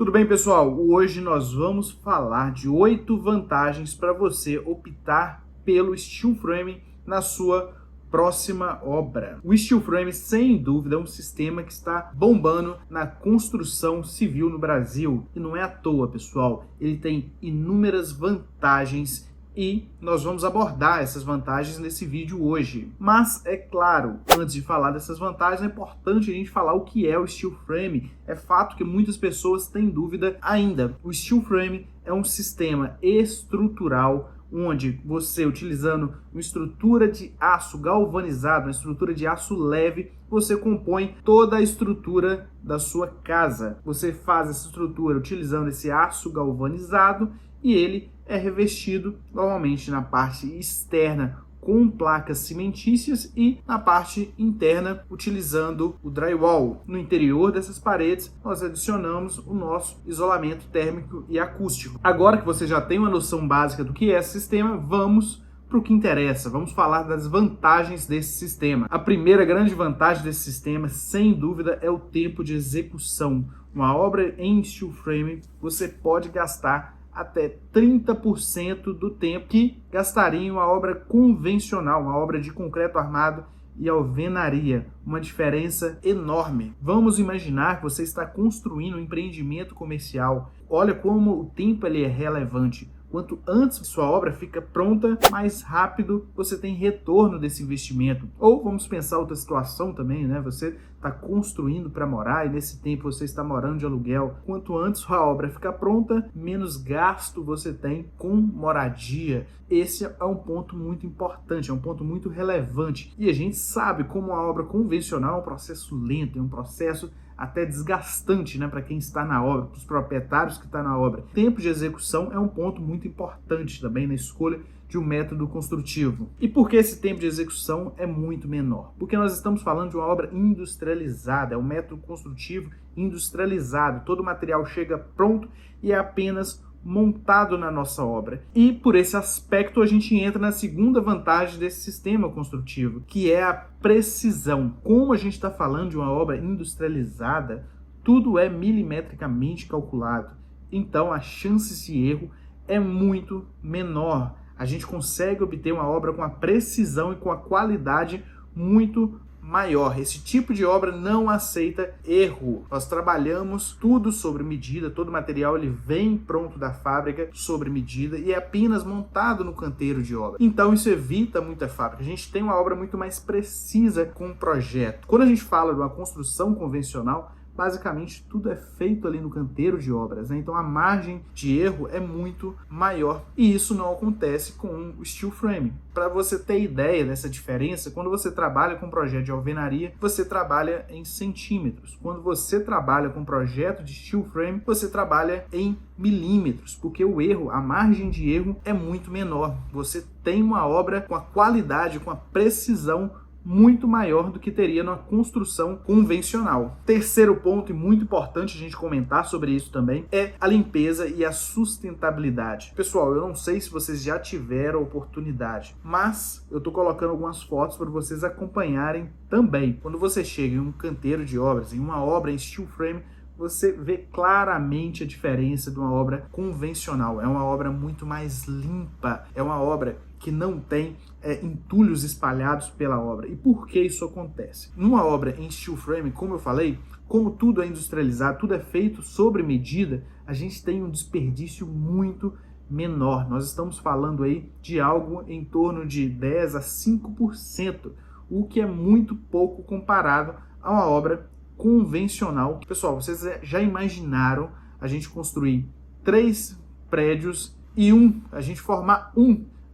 Tudo bem, pessoal? Hoje nós vamos falar de 8 vantagens para você optar pelo steel frame na sua próxima obra. O steel frame, sem dúvida, é um sistema que está bombando na construção civil no Brasil. E não é à toa, pessoal. Ele tem inúmeras vantagens e nós vamos abordar essas vantagens nesse vídeo hoje. Mas, é claro, antes de falar dessas vantagens, é importante a gente falar o que é o steel frame. É fato que muitas pessoas têm dúvida ainda. O steel frame é um sistema estrutural onde você, utilizando uma estrutura de aço galvanizado, uma estrutura de aço leve, você compõe toda a estrutura da sua casa. Você faz essa estrutura utilizando esse aço galvanizado e ele é revestido normalmente na parte externa com placas cimentícias e na parte interna utilizando o drywall. No interior dessas paredes nós adicionamos o nosso isolamento térmico e acústico. Agora que você já tem uma noção básica do que é esse sistema, vamos para o que interessa. Vamos falar das vantagens desse sistema. A primeira grande vantagem desse sistema, sem dúvida, é o tempo de execução. Uma obra em steel frame você pode gastar até 30% do tempo que gastaria em uma obra convencional, uma obra de concreto armado e alvenaria. Uma diferença enorme. Vamos imaginar que você está construindo um empreendimento comercial. Olha como o tempo ele é relevante. Quanto antes sua obra fica pronta, mais rápido você tem retorno desse investimento. Ou vamos pensar outra situação também, né? Você está construindo para morar e nesse tempo você está morando de aluguel. Quanto antes sua obra ficar pronta, menos gasto você tem com moradia. Esse é um ponto muito importante, é um ponto muito relevante. E a gente sabe como a obra convencional é um processo lento, é um processo até desgastante, né, para quem está na obra, para os proprietários que estão na obra. O tempo de execução é um ponto muito importante também na escolha de um método construtivo. E por que esse tempo de execução é muito menor? Porque nós estamos falando de uma obra industrializada, é um método construtivo industrializado. Todo o material chega pronto e é apenas montado na nossa obra. E por esse aspecto a gente entra na segunda vantagem desse sistema construtivo, que é a precisão. Como a gente está falando de uma obra industrializada, tudo é milimetricamente calculado. Então a chance de erro é muito menor. A gente consegue obter uma obra com a precisão e com a qualidade muito maior. Esse tipo de obra não aceita erro. Nós trabalhamos tudo sobre medida, todo o material ele vem pronto da fábrica sobre medida e é apenas montado no canteiro de obra. Então isso evita muita fábrica. A gente tem uma obra muito mais precisa com o projeto. Quando a gente fala de uma construção convencional, basicamente tudo é feito ali no canteiro de obras, né? Então a margem de erro é muito maior e isso não acontece com o steel frame. Para você ter ideia dessa diferença, quando você trabalha com projeto de alvenaria, você trabalha em centímetros. Quando você trabalha com projeto de steel frame, você trabalha em milímetros, porque o erro, a margem de erro é muito menor. Você tem uma obra com a qualidade, com a precisão muito maior do que teria numa construção convencional. Terceiro ponto, e muito importante a gente comentar sobre isso também, é a limpeza e a sustentabilidade. Pessoal, eu não sei se vocês já tiveram a oportunidade, mas eu estou colocando algumas fotos para vocês acompanharem também. Quando você chega em um canteiro de obras, em uma obra em steel frame, você vê claramente a diferença de uma obra convencional. É uma obra muito mais limpa, é uma obra que não tem entulhos espalhados pela obra. E por que isso acontece? Numa obra em steel frame, como eu falei, como tudo é industrializado, tudo é feito sobre medida, a gente tem um desperdício muito menor. Nós estamos falando aí de algo em torno de 10 a 5%, o que é muito pouco comparado a uma obra convencional. Pessoal, vocês já imaginaram a gente construir 3 prédios e a gente formar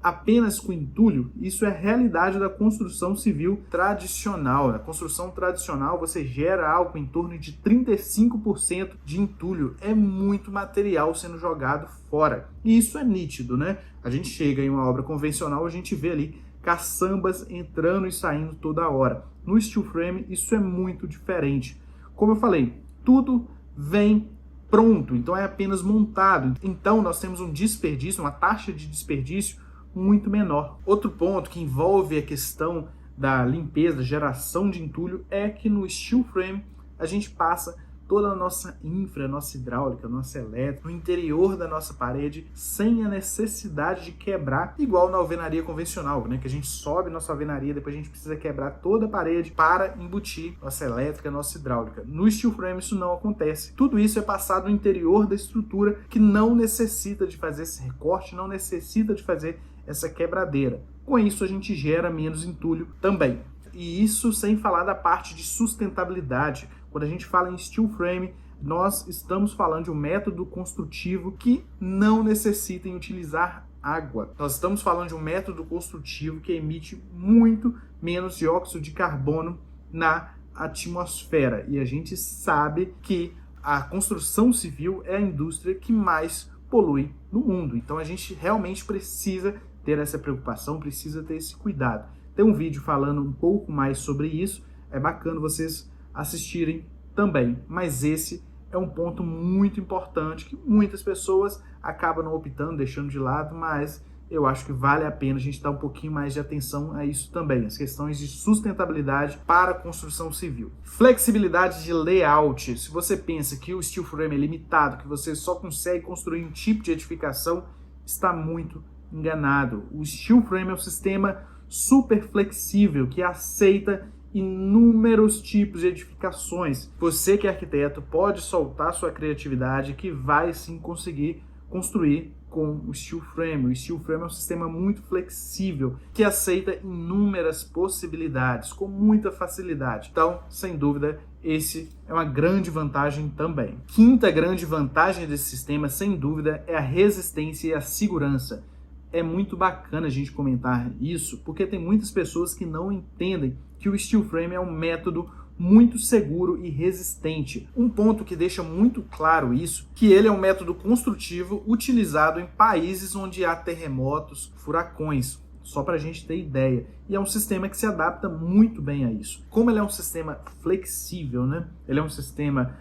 apenas com entulho? Isso é a realidade da construção civil tradicional. Na construção tradicional você gera algo em torno de 35% de entulho. É muito material sendo jogado fora. E isso é nítido, né? A gente chega em uma obra convencional, a gente vê ali caçambas entrando e saindo toda hora. No steel frame isso é muito diferente. Como eu falei, tudo vem pronto, então é apenas montado. Então nós temos um desperdício, uma taxa de desperdício muito menor. Outro ponto que envolve a questão da limpeza, geração de entulho, é que no steel frame a gente passa toda a nossa infra, nossa hidráulica, nossa elétrica, no interior da nossa parede, sem a necessidade de quebrar, igual na alvenaria convencional, né? Que a gente sobe nossa alvenaria, depois a gente precisa quebrar toda a parede para embutir nossa elétrica, nossa hidráulica. No steel frame isso não acontece. Tudo isso é passado no interior da estrutura, que não necessita de fazer esse recorte, não necessita de fazer essa quebradeira. Com isso a gente gera menos entulho também. E isso sem falar da parte de sustentabilidade. Quando a gente fala em steel frame, nós estamos falando de um método construtivo que não necessita em utilizar água. Nós estamos falando de um método construtivo que emite muito menos dióxido de carbono na atmosfera. E a gente sabe que a construção civil é a indústria que mais polui no mundo. Então a gente realmente precisa ter essa preocupação, precisa ter esse cuidado. Tem um vídeo falando um pouco mais sobre isso, é bacana vocês assistirem também. Mas esse é um ponto muito importante que muitas pessoas acabam não optando, deixando de lado, mas eu acho que vale a pena a gente dar um pouquinho mais de atenção a isso também, as questões de sustentabilidade para a construção civil. Flexibilidade de layout. Se você pensa que o steel frame é limitado, que você só consegue construir um tipo de edificação, está muito enganado. O steel frame é um sistema super flexível que aceita inúmeros tipos de edificações. Você que é arquiteto pode soltar sua criatividade que vai sim conseguir construir com o steel frame. O steel frame é um sistema muito flexível que aceita inúmeras possibilidades com muita facilidade. Então, sem dúvida, esse é uma grande vantagem também. Quinta grande vantagem desse sistema, sem dúvida, é a resistência e a segurança. É muito bacana a gente comentar isso, porque tem muitas pessoas que não entendem que o steel frame é um método muito seguro e resistente. Um ponto que deixa muito claro isso, que ele é um método construtivo utilizado em países onde há terremotos, furacões, só para a gente ter ideia. E é um sistema que se adapta muito bem a isso. Como ele é um sistema flexível, né? Ele é um sistema,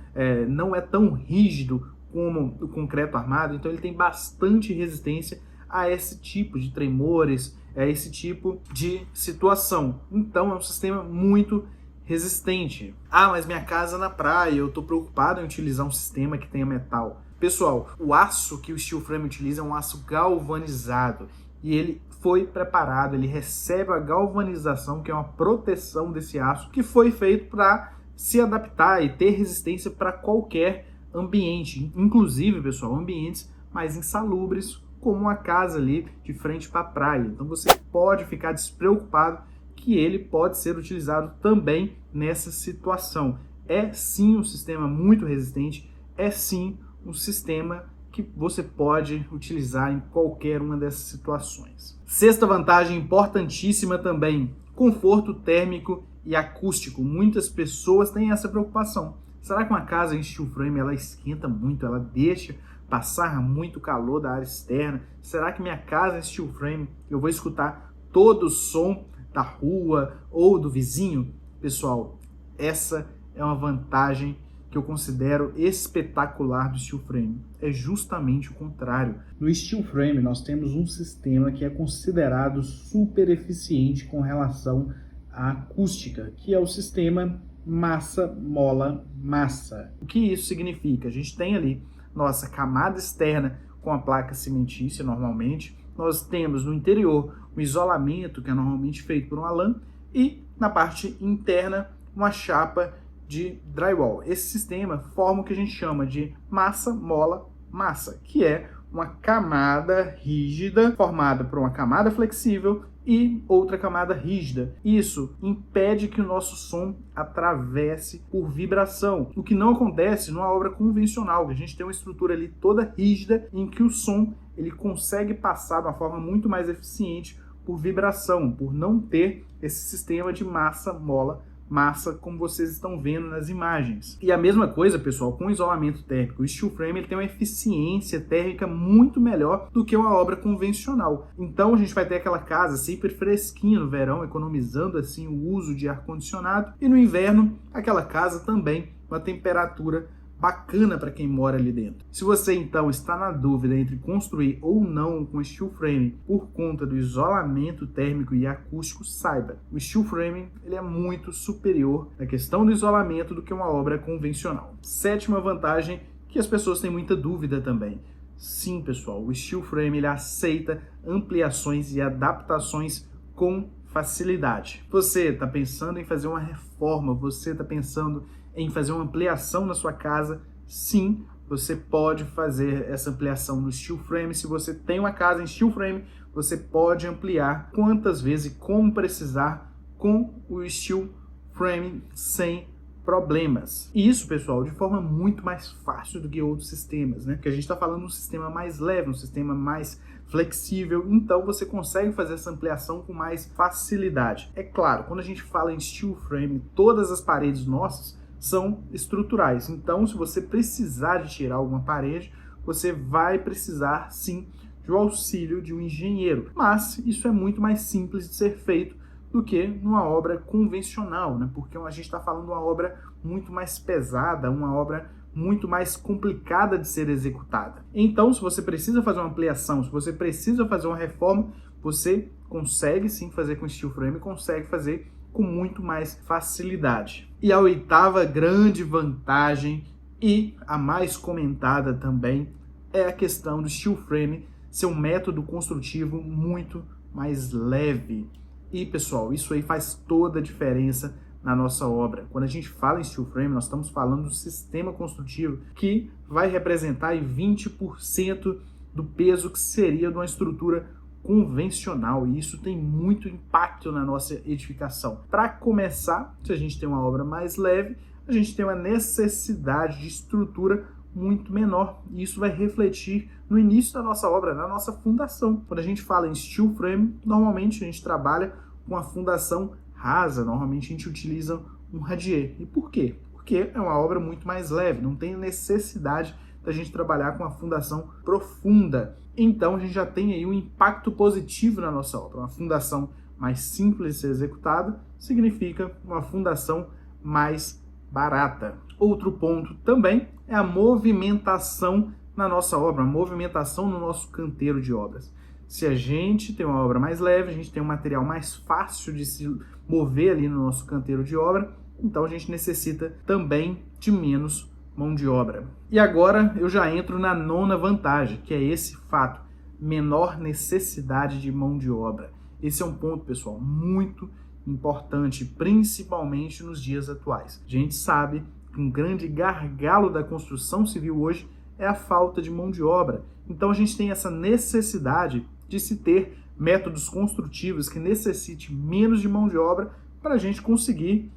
não é tão rígido como o concreto armado, então ele tem bastante resistência a esse tipo de tremores, a esse tipo de situação. Então é um sistema muito resistente. Ah, mas minha casa é na praia, eu estou preocupado em utilizar um sistema que tenha metal. Pessoal, o aço que o steel frame utiliza é um aço galvanizado e ele foi preparado, ele recebe a galvanização, que é uma proteção desse aço, que foi feito para se adaptar e ter resistência para qualquer ambiente, inclusive, pessoal, ambientes mais insalubres, como uma casa ali de frente para a praia. Então você pode ficar despreocupado que ele pode ser utilizado também nessa situação. É sim um sistema muito resistente, é sim um sistema que você pode utilizar em qualquer uma dessas situações. Sexta vantagem importantíssima também, conforto térmico e acústico. Muitas pessoas têm essa preocupação. Será que uma casa em steel frame ela esquenta muito, ela deixa passar muito calor da área externa? Será que minha casa em steel frame eu vou escutar todo o som da rua ou do vizinho? Pessoal, essa é uma vantagem que eu considero espetacular do steel frame. É justamente o contrário. No steel frame nós temos um sistema que é considerado super eficiente com relação à acústica, que é o sistema massa, mola, massa. O que isso significa? A gente tem ali nossa camada externa com a placa cimentícia normalmente, nós temos no interior o isolamento, que é normalmente feito por uma lã, e na parte interna uma chapa de drywall. Esse sistema forma o que a gente chama de massa, mola, massa, que é uma camada rígida formada por uma camada flexível e outra camada rígida. Isso impede que o nosso som atravesse por vibração, o que não acontece numa obra convencional, que a gente tem uma estrutura ali toda rígida em que o som ele consegue passar de uma forma muito mais eficiente por vibração, por não ter esse sistema de massa, mola, massa, como vocês estão vendo nas imagens. E a mesma coisa, pessoal, com o isolamento térmico. O steel frame ele tem uma eficiência térmica muito melhor do que uma obra convencional. Então a gente vai ter aquela casa sempre fresquinha no verão, economizando assim o uso de ar-condicionado, e no inverno aquela casa também uma temperatura bacana para quem mora ali dentro. Se você então está na dúvida entre construir ou não com steel framing por conta do isolamento térmico e acústico, saiba, o steel framing ele é muito superior na questão do isolamento do que uma obra convencional. Sétima vantagem, que as pessoas têm muita dúvida também. Sim, pessoal, o steel frame ele aceita ampliações e adaptações com facilidade. Você está pensando em fazer uma reforma, você está pensando em fazer uma ampliação na sua casa? Sim, você pode fazer essa ampliação no steel frame. Se você tem uma casa em steel frame, você pode ampliar quantas vezes e como precisar com o steel frame sem problemas. E isso, pessoal, de forma muito mais fácil do que outros sistemas, né? Porque a gente está falando de um sistema mais leve, um sistema mais flexível, então você consegue fazer essa ampliação com mais facilidade. É claro, quando a gente fala em steel frame, todas as paredes nossas são estruturais, então se você precisar de tirar alguma parede, você vai precisar sim do auxílio de um engenheiro, mas isso é muito mais simples de ser feito do que numa obra convencional, né? Porque a gente está falando de uma obra muito mais pesada, uma obra muito mais complicada de ser executada. Então, se você precisa fazer uma ampliação, se você precisa fazer uma reforma, você consegue sim fazer com steel frame, consegue fazer com muito mais facilidade. E a oitava grande vantagem, e a mais comentada também, é a questão do steel frame ser um método construtivo muito mais leve. E, pessoal, isso aí faz toda a diferença na nossa obra. Quando a gente fala em steel frame, nós estamos falando do sistema construtivo que vai representar aí 20% do peso que seria de uma estrutura convencional. E isso tem muito impacto na nossa edificação. Para começar, se a gente tem uma obra mais leve, a gente tem uma necessidade de estrutura muito menor. E isso vai refletir no início da nossa obra, na nossa fundação. Quando a gente fala em steel frame, normalmente a gente trabalha com a fundação rasa, normalmente a gente utiliza um radier. E por quê? Porque é uma obra muito mais leve, não tem necessidade da gente trabalhar com a fundação profunda. Então a gente já tem aí um impacto positivo na nossa obra. Uma fundação mais simples de ser executada significa uma fundação mais barata. Outro ponto também é a movimentação na nossa obra, a movimentação no nosso canteiro de obras. Se a gente tem uma obra mais leve, a gente tem um material mais fácil de se mover ali no nosso canteiro de obra, então a gente necessita também de menos mão de obra. E agora eu já entro na nona vantagem, que é esse fato, menor necessidade de mão de obra. Esse é um ponto, pessoal, muito importante, principalmente nos dias atuais. A gente sabe que um grande gargalo da construção civil hoje é a falta de mão de obra. Então a gente tem essa necessidade de se ter métodos construtivos que necessite menos de mão de obra para a gente conseguir,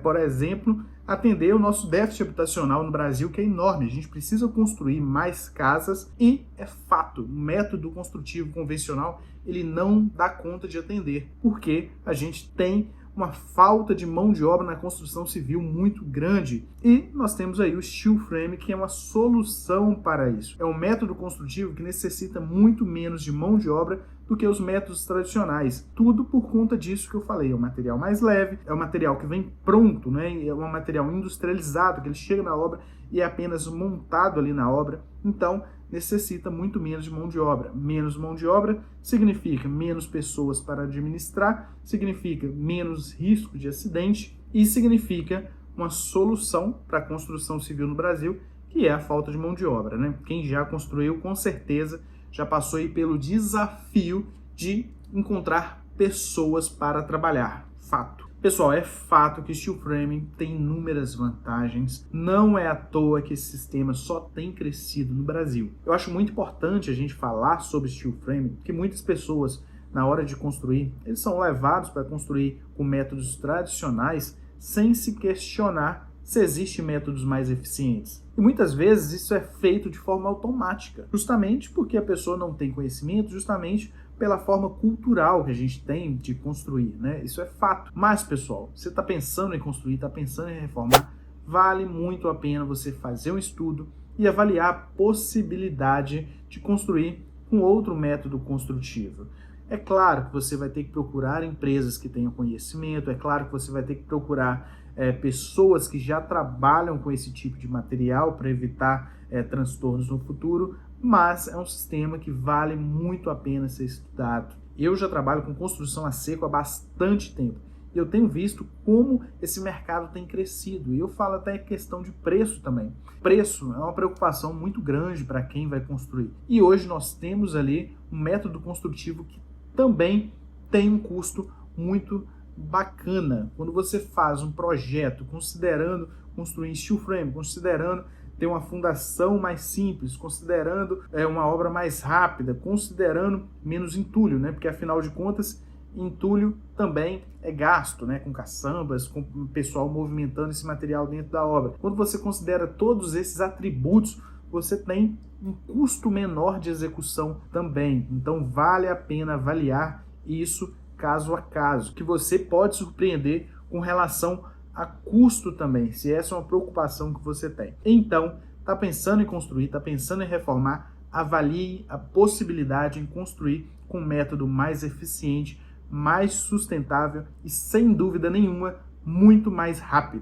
por exemplo, atender o nosso déficit habitacional no Brasil, que é enorme. A gente precisa construir mais casas e, é fato, o método construtivo convencional ele não dá conta de atender, porque a gente tem uma falta de mão de obra na construção civil muito grande. E nós temos aí o steel frame, que é uma solução para isso. É um método construtivo que necessita muito menos de mão de obra do que os métodos tradicionais. Tudo por conta disso que eu falei. É um material mais leve, é um material que vem pronto, né? É um material industrializado, que ele chega na obra e é apenas montado ali na obra. Então, necessita muito menos de mão de obra. Menos mão de obra significa menos pessoas para administrar, significa menos risco de acidente e significa uma solução para a construção civil no Brasil, que é a falta de mão de obra, né? Quem já construiu, com certeza, já passou aí pelo desafio de encontrar pessoas para trabalhar. Fato. Pessoal, é fato que o steel framing tem inúmeras vantagens. Não é à toa que esse sistema só tem crescido no Brasil. Eu acho muito importante a gente falar sobre steel framing, porque muitas pessoas, na hora de construir, eles são levados para construir com métodos tradicionais sem se questionar se existem métodos mais eficientes. E muitas vezes isso é feito de forma automática, justamente porque a pessoa não tem conhecimento, justamente pela forma cultural que a gente tem de construir, né? Isso é fato. Mas, pessoal, você está pensando em construir, está pensando em reformar, vale muito a pena você fazer um estudo e avaliar a possibilidade de construir com outro método construtivo. É claro que você vai ter que procurar empresas que tenham conhecimento, é claro que você vai ter que procurar pessoas que já trabalham com esse tipo de material para evitar transtornos no futuro, mas é um sistema que vale muito a pena ser estudado. Eu já trabalho com construção a seco há bastante tempo e eu tenho visto como esse mercado tem crescido. E eu falo até questão de preço também. Preço é uma preocupação muito grande para quem vai construir. E hoje nós temos ali um método construtivo que também tem um custo muito bacana. Quando você faz um projeto considerando construir em steel frame, considerando ter uma fundação mais simples, considerando uma obra mais rápida, considerando menos entulho, né? Porque afinal de contas, entulho também é gasto, né? Com caçambas, com o pessoal movimentando esse material dentro da obra. Quando você considera todos esses atributos, você tem um custo menor de execução também. Então vale a pena avaliar isso caso a caso, que você pode surpreender com relação a custo também, se essa é uma preocupação que você tem. Então, está pensando em construir, está pensando em reformar, avalie a possibilidade em construir com um método mais eficiente, mais sustentável e, sem dúvida nenhuma, muito mais rápido.